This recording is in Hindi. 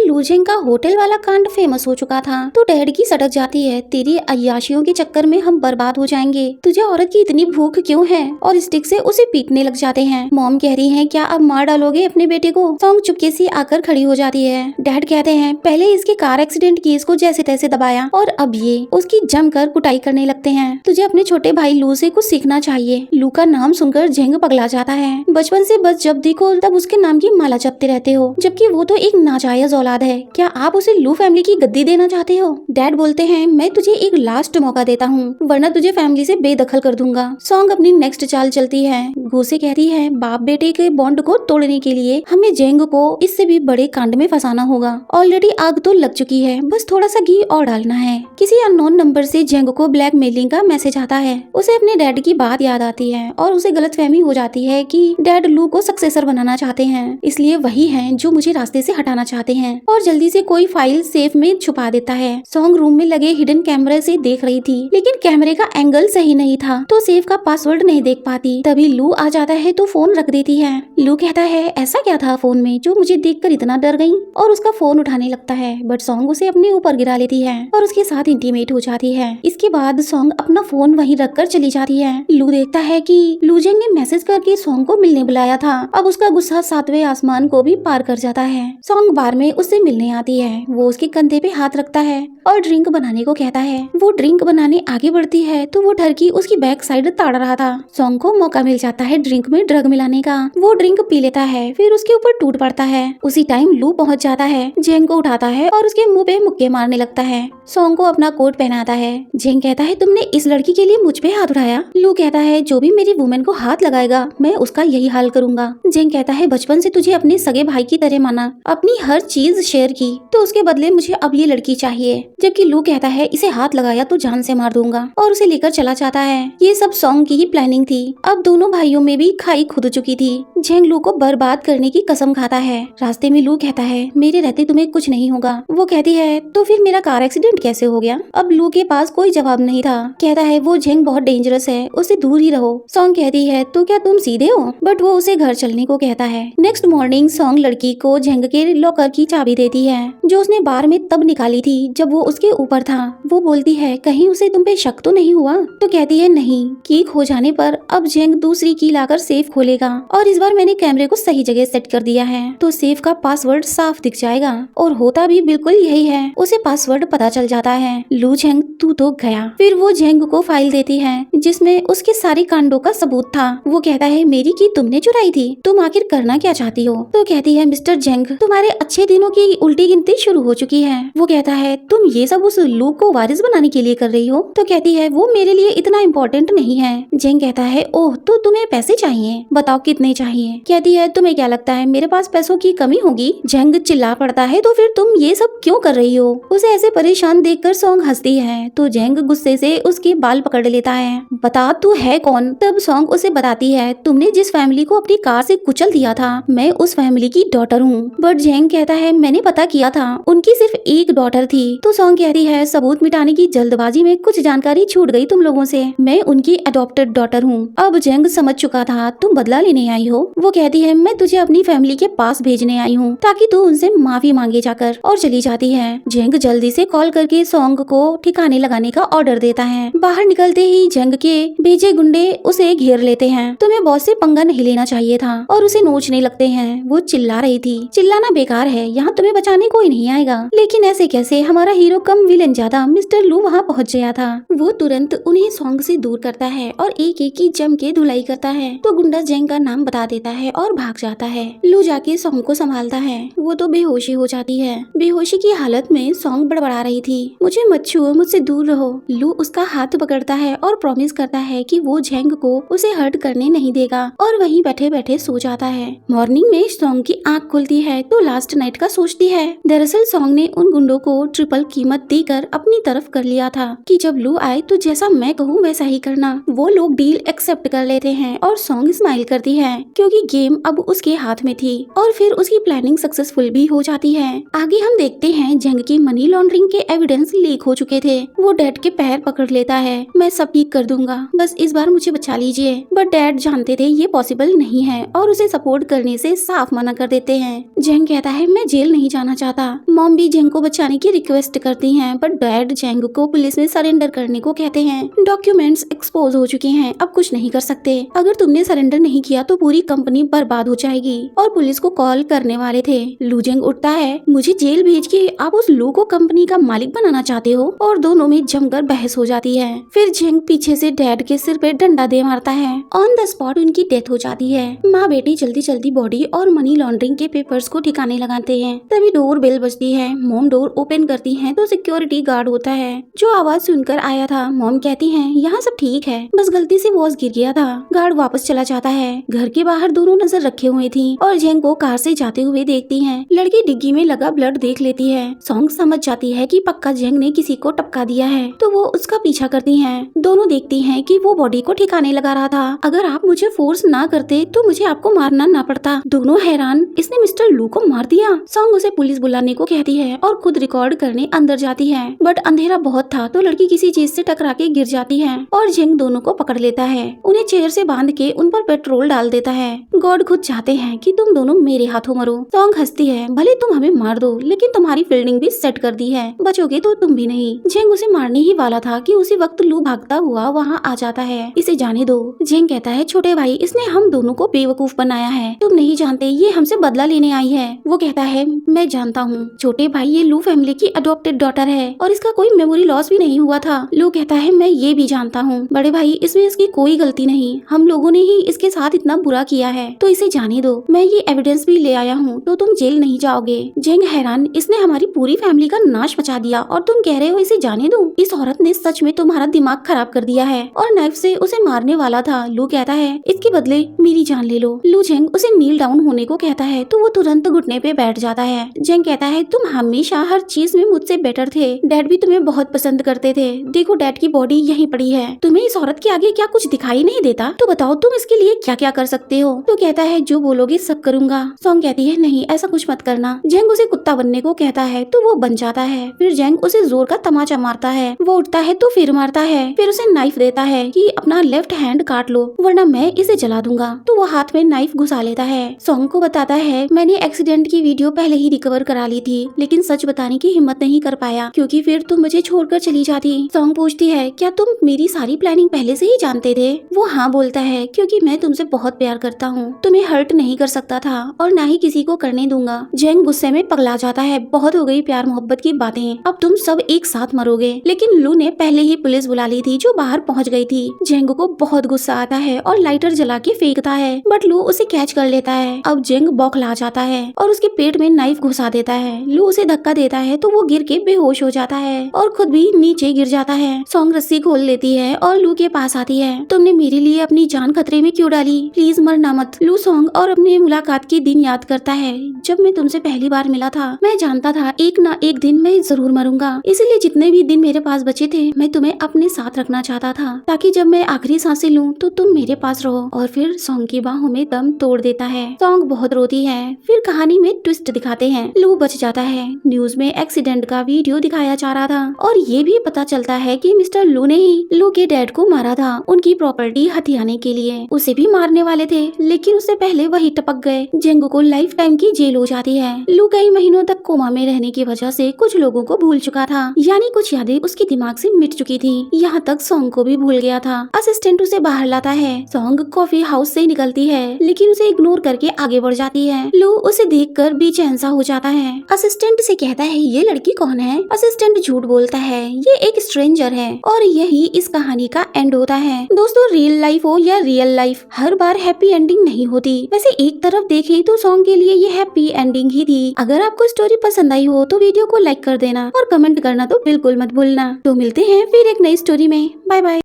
लूजेंग का होटल वाला कांड फेमस हो चुका था तो डैड की सटक जाती है, तेरी अय्याशियों के चक्कर में हम बर्बाद हो जाएंगे, तुझे औरत की इतनी भूख क्यों है, और स्टिक से उसे पीटने लग जाते हैं। मॉम कह रही है क्या अब मार डालोगे अपने बेटे को। सॉन्ग चुपके से आकर खड़ी हो जाती है। डैड कहते हैं पहले इसके कार एक्सीडेंट की इसको जैसे तैसे दबाया और अब ये उसकी जमकर कुटाई करने लगते हैं। तुझे अपने छोटे भाई लू से कुछ सीखना चाहिए। लू का नाम सुनकर जेंग पगला जाता है। बचपन से बस जब देखो तब उसके नाम की माला जपते रहते हो, जबकि वो तो एक नाजायज औलाद है। क्या आप उसे लू फैमिली की गद्दी देना चाहते हो। डैड बोलते हैं मैं तुझे एक लास्ट मौका देता हूँ, वरना तुझे फैमिली से बेदखल कर दूंगा। सॉन्ग अपनी नेक्स्ट चाल चलती है। गो से कहती है बाप बेटे के बॉन्ड को तोड़ने के लिए हमें जेंग को इससे भी बड़े कांड में फंसाना होगा। ऑलरेडी आग तो लग चुकी है, बस थोड़ा सा घी और डालना है। किसी अननोन नंबर से जेंग को ब्लैकमेलिंग का मैसेज आता है। उसे अपने डैड की बात याद आती है और उसे गलतफहमी हो जाती है कि डैड लू को सक्सेसर बनाना चाहते हैं, इसलिए वही है जो मुझे रास्ते से हटाना चाहते हैं, और जल्दी से कोई फाइल सेफ में छुपा देता है। सॉन्ग रूम में लगे हिडन कैमरे से देख रही थी, लेकिन कैमरे का एंगल सही नहीं था तो सेफ का पासवर्ड नहीं देख पाती। तभी लू आ जाता है तो फोन रख देती है। लू कहता है ऐसा क्या था फोन में जो मुझे देखकर इतना डर गई, और उसका फोन उठाने लगता है, बट सॉन्ग उसे अपने ऊपर गिरा लेती है और उसके साथ इंटीमेट हो जाती है। इसके बाद सॉन्ग अपना फोन वहीं रखकर चली जाती है। लू देखता है कि लूजेंग ने मैसेज करके सॉन्ग को मिलने बुलाया था। अब उसका गुस्सा 7वें आसमान को भी पार कर जाता है। सॉन्ग बार में उससे मिलने आती है। वो उसके कंधे पे हाथ रखता है और ड्रिंक बनाने को कहता है। वो ड्रिंक बनाने आगे बढ़ती है तो वो ठरकी उसकी बैक साइड ताड़ रहा था। सॉन्ग को मौका मिल जाता है ड्रिंक में ड्रग मिलाने का। वो ड्रिंक पी लेता है, फिर उसके ऊपर टूट पड़ता है। उसी टाइम लू पहुंच जाता है, जेंग को उठाता है और उसके मुंह पे मुक्के मारने लगता है। सॉन्ग को अपना कोट पहनाता है। जेंग कहता है तुमने इस लड़की के लिए मुझ पे हाथ उठाया। लू कहता है जो भी मेरी वुमेन को हाथ लगाएगा मैं उसका यही हाल करूंगा। जेंग कहता है बचपन से तुझे अपने सगे भाई की तरह माना, अपनी हर चीज शेयर की, तो उसके बदले मुझे अब ये लड़की चाहिए। जबकि लू कहता है इसे हाथ लगाया तो जान से मार दूंगा, और उसे लेकर चला जाता है। ये सब सॉन्ग की ही प्लानिंग थी। अब दोनों भाइयों में भी खाई खुद चुकी थी। जेंग लू को बर्बाद करने की कसम खाता है। रास्ते में लू कहता है मेरे रहते तुम्हें कुछ नहीं होगा। वो कहती है तो फिर मेरा कार एक्सीडेंट कैसे हो गया। अब लू के पास कोई जवाब नहीं था। कहता है वो जेंग बहुत डेंजरस है, उससे दूर ही रहो। सॉन्ग कहती है तो क्या तुम सीधे हो, बट वो उसे घर चलने को कहता है। नेक्स्ट मॉर्निंग सॉन्ग लड़की को जेंग के लॉकर की चाबी देती है, जो उसने बार में तब निकाली थी जब वो उसके ऊपर था। वो बोलती है कहीं उसे तुम पे शक तो नहीं हुआ। तो कहती है नहीं, की खो जाने पर अब जेंग दूसरी की लाकर सेफ खोलेगा, और इस बार मैंने कैमरे को सही जगह सेट कर दिया है तो सेफ का पासवर्ड साफ दिख जाएगा। और होता भी बिल्कुल यही है, उसे पासवर्ड पता चल जाता है। लू जेंग तू तो गया। फिर वो जेंग को फाइल देती है जिसमें उसके सारी कांडों का सबूत था। वो कहता है मेरी की तुमने चुराई थी, तुम आखिर करना क्या चाहती हो। तो कहती है मिस्टर जेंग तुम्हारे अच्छे दिनों की उल्टी गिनती शुरू हो चुकी है। वो कहता है तुम ये सब उस लू को वारिस बनाने के लिए कर रही हो। तो कहती है वो मेरे लिए इतना इम्पोर्टेंट नहीं है। जेंग कहता है ओह तो तुम्हें पैसे चाहिए, बताओ कितने चाहिए। कहती है तुम्हें क्या लगता है मेरे पास पैसों की कमी होगी। जेंग चिल्ला पड़ता है तो फिर तुम ये सब क्यों कर रही हो। उसे ऐसे परेशान देखकर सॉन्ग हंसती है तो जेंग गुस्से से उसके बाल पकड़ लेता है। बता तू है कौन। तब सॉन्ग उसे बताती है तुमने जिस फैमिली को अपनी कार से कुचल दिया था मैं उस फैमिली की डॉटर हूँ। बट जेंग कहता है मैंने पता किया था उनकी सिर्फ एक डॉटर थी। तो सॉन्ग कहती है सबूत मिटाने की जल्दबाजी में कुछ जानकारी छूट गई तुम लोगों से, मैं उनकी अडॉप्टेड डॉटर हूँ। अब जेंग समझ चुका था तुम बदला लेने आई हो। वो कहती है मैं तुझे अपनी फैमिली के पास भेजने आई हूँ ताकि तू उनसे माफी मांगे जाकर, और चली जाती है। जेंग जल्दी से कॉल करके सॉन्ग को ठिकाने लगाने का ऑर्डर देता है। बाहर निकलते ही जेंग के भेजे गुंडे उसे घेर लेते हैं। तुम्हें बॉस से पंगा नहीं लेना चाहिए था, और उसे नोचने लगते हैं। वो चिल्ला रही थी चिल्लाना बेकार है, यहाँ तुम्हें बचाने कोई नहीं आएगा। लेकिन ऐसे कैसे, हमारा हीरो कम विलेन ज्यादा मिस्टर लू वहाँ पहुँच गया था। वो तुरंत उन्हें सॉन्ग से दूर करता है और एक एक की जम के धुलाई करता है। तो गुंडा जेंग का नाम बता देता है और भाग जाता है। लू जाके सॉन्ग को संभालता है। वो तो बेहोशी हो जाती है। बेहोशी की हालत में सॉन्ग बड़बड़ा रही थी मुझे मत छुओ, मुझसे दूर रहो। लू उसका हाथ पकड़ता है और प्रॉमिस करता है कि वो जेंग को उसे हर्ट करने नहीं देगा, और वहीं बैठे बैठे सो जाता है। मॉर्निंग में सॉन्ग की आंख खुलती है तो लास्ट नाइट का सोचती है। दरअसल सॉन्ग ने उन गुंडों को ट्रिपल कीमत देकर अपनी तरफ कर लिया था कि जब लू आए तो जैसा मैं कहूँ वैसा ही करना। वो लोग डील एक्सेप्ट कर लेते हैं और सॉन्ग स्माइल करती है क्योंकि गेम अब उसके हाथ में थी, और फिर उसकी प्लानिंग सक्सेसफुल भी हो जाती है। आगे हम देखते हैं जेंग की मनी लॉन्ड्रिंग के एविडेंस लीक हो चुके थे। वो डैड के पैर पकड़ लेता है, मैं सब ठीक कर दूंगा, बस इस बार मुझे बचा लीजिए। बट डैड जानते थे ये पॉसिबल नहीं है और उसे सपोर्ट करने से साफ मना कर देते हैं। जेंग कहता है मैं जेल नहीं नहीं जाना चाहता। मॉम भी जेंग को बचाने की रिक्वेस्ट करती हैं, पर डैड जेंग को पुलिस में सरेंडर करने को कहते हैं। डॉक्यूमेंट्स एक्सपोज हो चुके हैं, अब कुछ नहीं कर सकते। अगर तुमने सरेंडर नहीं किया तो पूरी कंपनी बर्बाद हो जाएगी। और पुलिस को कॉल करने वाले थे। लू जेंग उठता है, मुझे जेल भेज के आप उस लू को कंपनी का मालिक बनाना चाहते हो? और दोनों में जमकर बहस हो जाती है। फिर जेंग पीछे से डैड के सिर पे डंडा दे मारता है। ऑन द स्पॉट उनकी डेथ हो जाती है। माँ बेटी जल्दी जल्दी बॉडी और मनी लॉन्ड्रिंग के पेपर्स को ठिकाने लगाते हैं। तभी डोर बेल बजती है। मॉम डोर ओपन करती है तो सिक्योरिटी गार्ड होता है, जो आवाज सुनकर आया था। मॉम कहती है, यहाँ सब ठीक है, बस गलती से वॉच गिर गया था। गार्ड वापस चला जाता है। घर के बाहर दोनों नजर रखे हुए थी और जेंग को कार से जाते हुए देखती है। लड़की डिग्गी में लगा ब्लड देख लेती है। सॉन्ग समझ जाती है कि पक्का जेंग ने किसी को टपका दिया है, तो वो उसका पीछा करती है। दोनों देखती हैं कि वो बॉडी को ठिकाने लगा रहा था। अगर आप मुझे फोर्स ना करते तो मुझे आपको मारना ना पड़ता। दोनों हैरान, इसने मिस्टर लू को मार दिया। सॉन्ग उसे पुलिस बुलाने को कहती है और खुद रिकॉर्ड करने अंदर जाती है, बट अंधेरा बहुत था तो लड़की किसी चीज से टकरा के गिर जाती है और जेंग दोनों को पकड़ लेता है। उन्हें चेयर से बांध के उन पर पेट्रोल डाल देता है। गॉड खुद चाहते हैं कि तुम दोनों मेरे हाथों मरो। सॉन्ग हंसती है, भले तुम हमें मार दो, लेकिन तुम्हारी फील्डिंग भी सेट कर दी है, बचोगे तो तुम भी नहीं। जेंग उसे मारने ही वाला था कि उसी वक्त लू भागता हुआ वहाँ आ जाता है। इसे जाने दो। जेंग कहता है, छोटे भाई, इसने हम दोनों को बेवकूफ बनाया है, तुम नहीं जानते ये हमसे बदला लेने आई है। वो कहता है, मैं जानता हूँ छोटे भाई, ये लू फैमिली की अडॉप्टेड डॉटर है और इसका कोई मेमोरी लॉस भी नहीं हुआ था। लू कहता है, मैं ये भी जानता हूँ बड़े भाई, इसमें इसकी कोई गलती नहीं, हम लोगों ने ही इसके साथ इतना बुरा किया है, तो इसे जाने दो। मैं ये एविडेंस भी ले आया हूँ, तो तुम जेल नहीं जाओगे। जेंग हैरान, इसने हमारी पूरी फैमिली का नाश मचा दिया और तुम कह रहे हो इसे जाने दो? इस औरत ने सच में तुम्हारा दिमाग खराब कर दिया है और नाइफ से उसे मारने वाला था। लू कहता है, इसके बदले मेरी जान ले लो। लू जेंग उसे नील डाउन होने को कहता है तो वो तुरंत घुटने पे बैठ जाता है। जेंग कहता है, तुम हमेशा हर चीज में मुझसे बेटर थे, डैड भी तुम्हें बहुत पसंद करते थे। देखो डैड की बॉडी यहीं पड़ी है, तुम्हें इस औरत के आगे क्या कुछ दिखाई नहीं देता? तो बताओ तुम इसके लिए क्या क्या कर सकते हो? तो कहता है, जो बोलोगे सब करूंगा। सॉन्ग कहती है, नहीं ऐसा कुछ मत करना। जेंग उसे कुत्ता बनने को कहता है तो वो बन जाता है। फिर जेंग उसे जोर का तमाचा मारता है। वो उठता है तो फिर मारता है। फिर उसे नाइफ देता है कि अपना लेफ्ट हैंड काट लो वरना मैं इसे जला दूंगा। तो वो हाथ में नाइफ घुसा लेता है। सॉन्ग को बताता है, मैंने एक्सीडेंट की वीडियो पहले ही रिकवर करा ली थी, लेकिन सच बताने की हिम्मत नहीं कर पाया क्योंकि फिर तुम मुझे छोड़कर चली जाती। सॉन्ग पूछती है, क्या तुम मेरी सारी प्लानिंग पहले से ही जानते थे? वो हाँ बोलता है, क्योंकि मैं तुमसे बहुत प्यार करता हूँ, तुम्हें हर्ट नहीं कर सकता था और ना ही किसी को करने दूंगा। जेंग गुस्से में पगला जाता है, बहुत हो गई प्यार मोहब्बत की बातें, अब तुम सब एक साथ मरोगे। लेकिन लू ने पहले ही पुलिस बुला ली थी जो बाहर पहुँच गई थी। जेंग को बहुत गुस्सा आता है और लाइटर जला के फेंकता है, बट लू उसे कैच कर लेता है। अब जेंग बौखला जाता है और उसके पेट में नाइफ घुसा देता है। लू उसे धक्का देता है तो वो गिर के बेहोश हो जाता है और खुद भी नीचे गिर जाता है। सॉन्ग रस्सी खोल लेती है और लू के पास आती है। तुमने मेरे लिए अपनी जान खतरे में क्यों डाली? प्लीज मरना मत। लू सॉन्ग और अपने मुलाकात के दिन याद करता है, जब मैं तुमसे पहली बार मिला था मैं जानता था एक ना एक दिन मैं जरूर मरूंगा, इसलिए जितने भी दिन मेरे पास बचे थे मैं तुम्हें अपने साथ रखना चाहता था, ताकि जब मैं आखिरी सांसें लूं तो तुम मेरे पास रहो। और फिर सॉन्ग की बाहों में दम तोड़ देता है। सॉन्ग बहुत रोती है। फिर कहानी में ट्विस्ट दिखाते हैं, लू बच जाता है। न्यूज में एक्सीडेंट का वीडियो दिखाया जा रहा था और ये भी पता चलता है कि मिस्टर लू ने ही लू के डैड को मारा था उनकी प्रॉपर्टी हथियाने के लिए। उसे भी मारने वाले थे लेकिन उससे पहले वही टपक गए। जेंग को लाइफ टाइम की जेल हो जाती है। लू कई महीनों तक कोमा में रहने की वजह से कुछ लोगों को भूल चुका था, यानी कुछ यादें उसके दिमाग से मिट चुकी थी। यहाँ तक सॉन्ग को भी भूल गया था। असिस्टेंट उसे बाहर लाता है। सॉन्ग कॉफी हाउस से निकलती है लेकिन उसे इग्नोर करके आगे बढ़ जाती है। लू उसे देखकर बेचैन सा हो जाता है। असिस्टेंट से कहता है, ये लड़की कौन है? असिस्टेंट झूठ बोलता है, ये एक स्ट्रेंजर है। और यही इस कहानी का एंड होता है। दोस्तों, रियल लाइफ हो या रियल लाइफ, हर बार हैप्पी एंडिंग नहीं होती। वैसे एक तरफ देखें तो सॉन्ग के लिए ये हैप्पी एंडिंग ही थी। अगर आपको स्टोरी पसंद आई हो तो वीडियो को लाइक कर देना और कमेंट करना तो बिल्कुल मत भूलना। तो मिलते हैं फिर एक नई स्टोरी में। Bye bye.